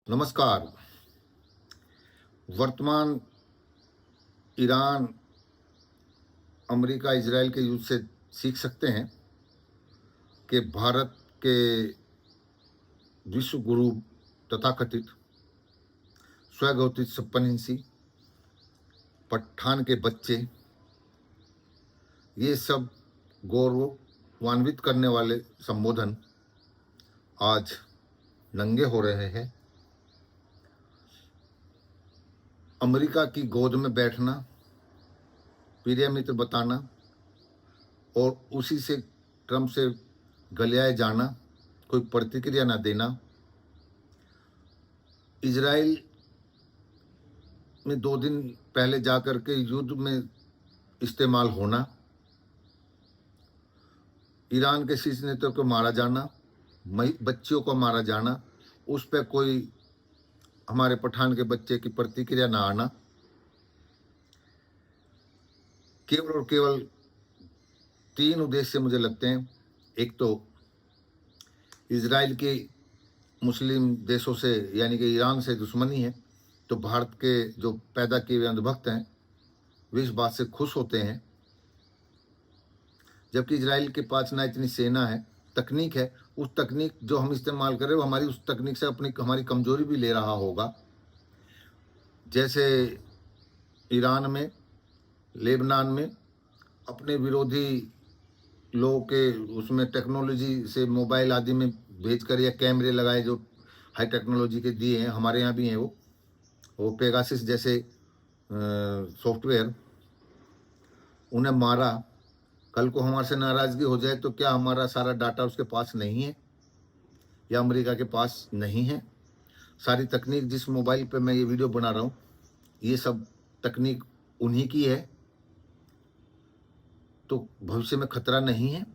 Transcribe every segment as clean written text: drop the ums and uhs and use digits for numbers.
नमस्कार। वर्तमान Iran America Israel के युद्ध से सीख सकते हैं कि भारत के विश्व गुरु तथाकथित स्वघोषित 56 इंची पठान के बच्चे ये सब गौरवान्वित करने वाले संबोधन आज नंगे हो रहे हैं। अमेरिका की गोद में बैठना, प्रिय मित्र बताना और उसी से ट्रंप से गलियाए जाना, कोई प्रतिक्रिया न देना, इजराइल में 2 दिन पहले जाकर के युद्ध में इस्तेमाल होना, ईरान के शीर्ष नेताओं को मारा जाना, बच्चियों को मारा जाना, उस पर कोई हमारे पठान के बच्चे की प्रतिक्रिया ना आना, केवल और केवल 3 उद्देश्य मुझे लगते हैं। एक तो इजराइल की मुस्लिम देशों से यानी कि ईरान से दुश्मनी है, तो भारत के जो पैदा किए हुए अंधभक्त हैं वे इस बात से खुश होते हैं, जबकि इजराइल के पास ना इतनी सेना है, तकनीक है, उस तकनीक जो हम इस्तेमाल करें वो हमारी उस तकनीक से हमारी कमजोरी भी ले रहा होगा। जैसे ईरान में, लेबनान में अपने विरोधी लोगों के उसमें टेक्नोलॉजी से मोबाइल आदि में भेजकर या कैमरे लगाए जो हाई टेक्नोलॉजी के दिए हैं, हमारे यहाँ भी हैं वो पेगासिस जैसे सॉफ्टवेयर, उन्हें मारा। कल को हमारे से नाराज़गी हो जाए तो क्या हमारा सारा डाटा उसके पास नहीं है या अमेरिका के पास नहीं है? सारी तकनीक जिस मोबाइल पे मैं ये वीडियो बना रहा हूँ ये सब तकनीक उन्हीं की है, तो भविष्य में खतरा नहीं है?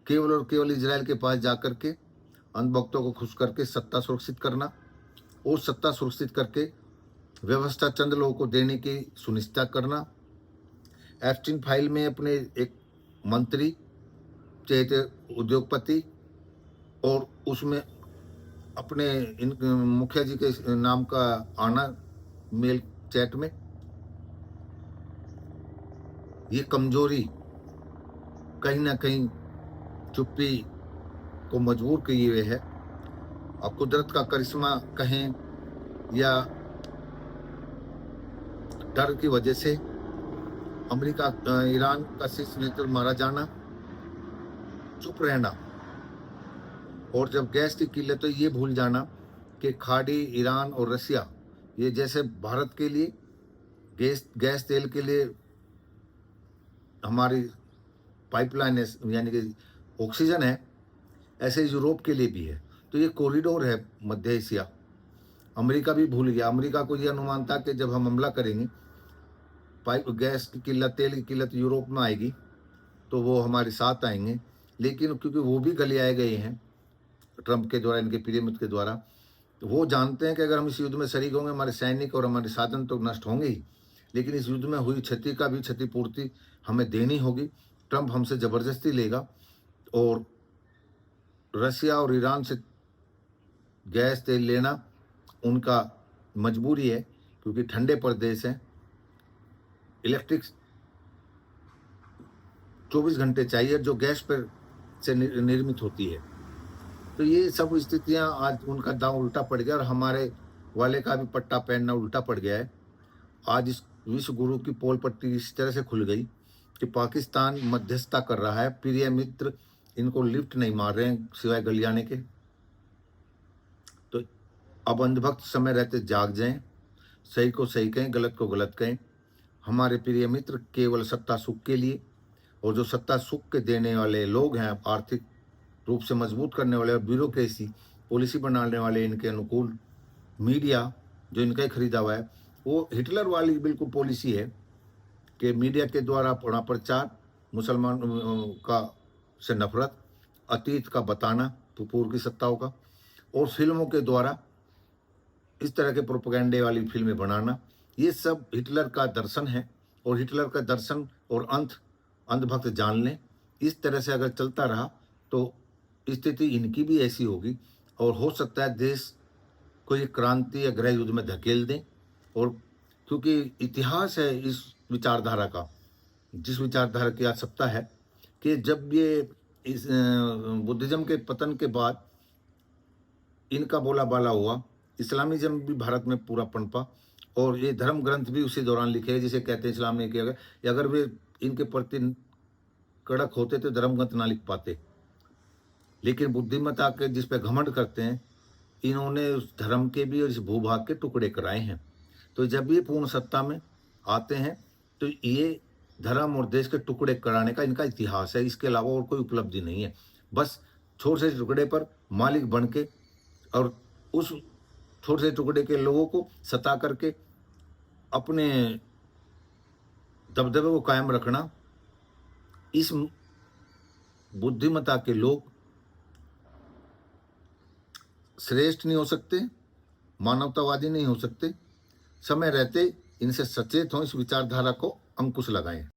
केवल और केवल इजराइल के पास जाकर के अंधभक्तों को खुश करके सत्ता सुरक्षित करना और सत्ता सुरक्षित करके व्यवस्था चंद लोगों को देने की सुनिश्चित करना। एप्स्टीन फाइल में अपने एक मंत्री चहेते उद्योगपति और उसमें अपने इन मुखिया जी के नाम का आना मेल चैट में, ये कमजोरी कहीं ना कहीं चुप्पी को मजबूर किए हुए है। अब कुदरत का करिश्मा कहें या डर की वजह से अमेरिका ईरान का शीर्ष नेतृत्व मारा जाना, चुप रहना, और जब गैस की किल्लत तो ये भूल जाना कि खाड़ी ईरान और रसिया ये जैसे भारत के लिए गैस तेल के लिए हमारी पाइपलाइन है यानी कि ऑक्सीजन है, ऐसे यूरोप के लिए भी है। तो ये कॉरिडोर है मध्य एशिया। अमेरिका भी भूल गया। अमेरिका को ये अनुमान था कि जब हम हमला करेंगे, गैस की किल्लत, तेल की किल्लत यूरोप में आएगी तो वो हमारे साथ आएंगे, लेकिन क्योंकि वो भी गलियाए गए हैं ट्रंप के द्वारा, इनके प्रिय मित्र के द्वारा, तो वो जानते हैं कि अगर हम इस युद्ध में शरीक होंगे हमारे सैनिक और हमारे साधन तो नष्ट होंगे ही, लेकिन इस युद्ध में हुई क्षति का भी क्षतिपूर्ति हमें देनी होगी। ट्रंप हमसे ज़बरदस्ती लेगा और रसिया और ईरान से गैस तेल लेना उनका मजबूरी है, क्योंकि ठंडे प्रदेश हैं, इलेक्ट्रिक 24 घंटे चाहिए जो गैस पर से निर्मित होती है। तो ये सब स्थितियां आज उनका दांव उल्टा पड़ गया और हमारे वाले का भी पट्टा पहनना उल्टा पड़ गया है। आज इस विश्व गुरु की पोल पट्टी इस तरह से खुल गई कि पाकिस्तान मध्यस्थता कर रहा है, प्रिय मित्र इनको लिफ्ट नहीं मार रहे हैं सिवाय गलियाने के। तो अब अंधभक्त समय रहते जाग जाएं, सही को सही कहें, गलत को गलत कहें। हमारे प्रिय मित्र केवल सत्ता सुख के लिए, और जो सत्ता सुख के देने वाले लोग हैं, आर्थिक रूप से मजबूत करने वाले, ब्यूरोक्रेसी पॉलिसी बनाने वाले, इनके अनुकूल मीडिया जो इनका ही खरीदा हुआ है, वो हिटलर वाली बिल्कुल पॉलिसी है कि मीडिया के द्वारा प्रचार, मुसलमान का से नफरत, अतीत का बताना पूर्व की सत्ताओं का, और फिल्मों के द्वारा इस तरह के प्रोपेगेंडे वाली फिल्में बनाना, ये सब हिटलर का दर्शन है। और हिटलर का दर्शन और अंधभक्त जान लें। इस तरह से अगर चलता रहा तो स्थिति इनकी भी ऐसी होगी और हो सकता है देश कोई क्रांति या गृह युद्ध में धकेल दें। और क्योंकि इतिहास है इस विचारधारा का, जिस विचारधारा की आज सत्ता है, कि जब ये इस बुद्धिज्म के पतन के बाद इनका बोलाबाला हुआ, इस्लामिज्म भी भारत में पूरा पनपा, और ये धर्म ग्रंथ भी उसी दौरान लिखे हैं, जिसे कहते हैं इस्लाम ने किया गया। अगर वे इनके प्रति कड़क होते तो धर्म ग्रंथ ना लिख पाते। लेकिन बुद्धिमत्ता के जिस पे घमंड करते हैं, इन्होंने उस धर्म के भी और इस भूभाग के टुकड़े कराए हैं। तो जब ये पूर्ण सत्ता में आते हैं तो ये धर्म और देश के टुकड़े कराने का इनका इतिहास है, इसके अलावा और कोई उपलब्धि नहीं है। बस छोटे से टुकड़े पर मालिक बन के और उस छोटे से टुकड़े के लोगों को सता करके अपने दबदबे को कायम रखना, इस बुद्धिमत्ता के लोग श्रेष्ठ नहीं हो सकते, मानवतावादी नहीं हो सकते। समय रहते इनसे सचेत हों, इस विचारधारा को अंकुश लगाएं।